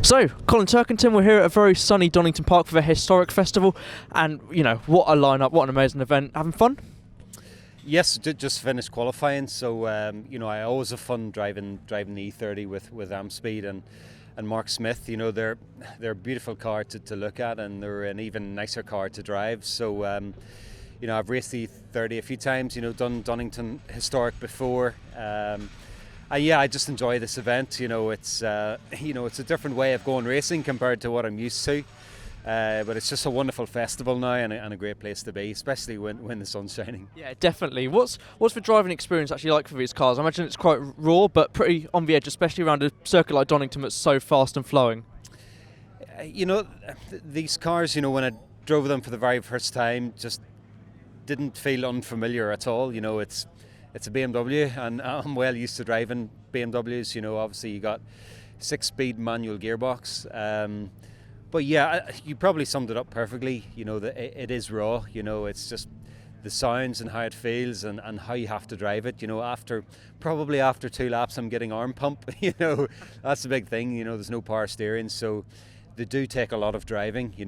So, Colin Turkington, we're here at a very sunny Donington Park for the Historic Festival, and what a lineup, what an amazing event. Having fun? Yes, just finished qualifying, so I always have fun driving the E30 with Amspeed and Mark Smith. They're a beautiful car to look at, and they're an even nicer car to drive. So I've raced the E30 a few times. Done Donington Historic before. I just enjoy this event. It's a different way of going racing compared to what I'm used to. But it's just a wonderful festival now, and a great place to be, especially when the sun's shining. Yeah, definitely. What's the driving experience actually like for these cars? I imagine it's quite raw, but pretty on the edge, especially around a circuit like Donington that's so fast and flowing. These cars, when I drove them for the very first time, just didn't feel unfamiliar at all. It's a BMW, and I'm well used to driving BMWs. Obviously you got 6-speed manual gearbox. But yeah, you probably summed it up perfectly. That it is raw. It's just the sounds and how it feels and how you have to drive it. After 2 laps, I'm getting arm pump. That's the big thing. There's no power steering, so they do take a lot of driving. You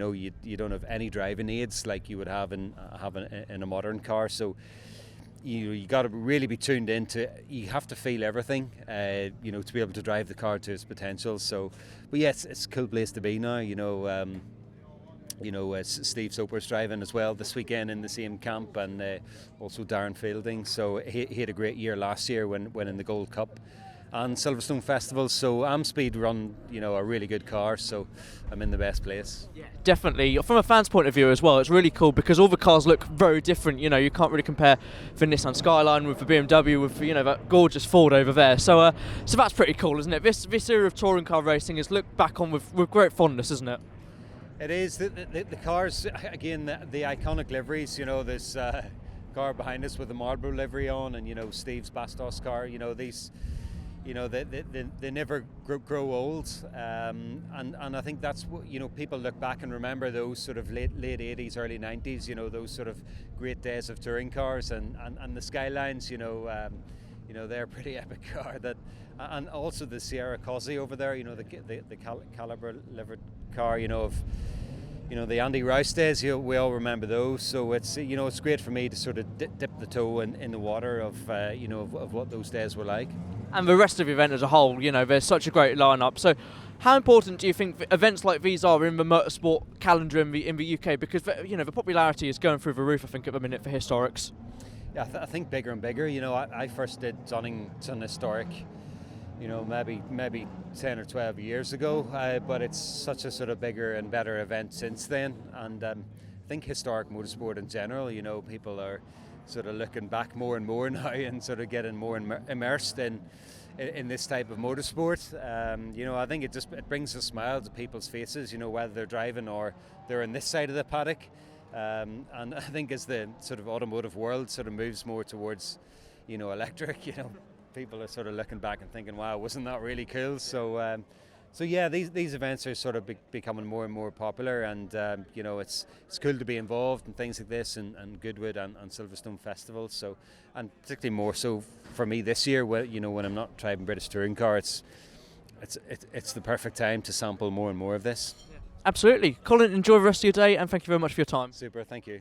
don't have any driving aids like you would have in a modern car. So you got to really be tuned into. You have to feel everything, to be able to drive the car to its potential. So, but yeah, it's a cool place to be now. Steve Soper's driving as well this weekend in the same camp, and also Darren Fielding. So he had a great year last year when winning the Gold Cup and Silverstone Festival. So Amspeed run, a really good car, so I'm in the best place. Yeah, definitely. From a fan's point of view as well, it's really cool because all the cars look very different. You can't really compare the Nissan Skyline with the BMW with that gorgeous Ford over there. So that's pretty cool, isn't it? This era of touring car racing is looked back on with great fondness, isn't it? It is. The cars, again, the iconic liveries. There's car behind us with the Marlboro livery on, and Steve's Bastos car. These. They never grow old, and I think that's what people look back and remember those sort of late 80s, early 90s. Those sort of great days of touring cars and the Skylines. They're a pretty epic car. And also the Sierra Cosy over there. The Caliber livered car. The Andy Rouse days, we all remember those. So it's it's great for me to sort of dip the toe in the water of what those days were like. And the rest of the event as a whole, there's such a great lineup. So, how important do you think events like these are in the motorsport calendar in the UK? Because the popularity is going through the roof, I think, at the minute for historics. Yeah, I think bigger and bigger. I first did Donington Historic, maybe 10 or 12 years ago, but it's such a sort of bigger and better event since then. And I think historic motorsport in general, people are sort of looking back more and more now and sort of getting more immersed in this type of motorsport. I think it brings a smile to people's faces, whether they're driving or they're on this side of the paddock. And I think as the sort of automotive world sort of moves more towards, electric, people are sort of looking back and thinking, wow, wasn't that really cool? So yeah, these events are sort of becoming more and more popular, and it's cool to be involved in things like this and Goodwood and Silverstone Festival. So, and particularly more so for me this year, when I'm not driving British touring car, it's the perfect time to sample more and more of this. Absolutely, Colin. Enjoy the rest of your day, and thank you very much for your time. Super, thank you.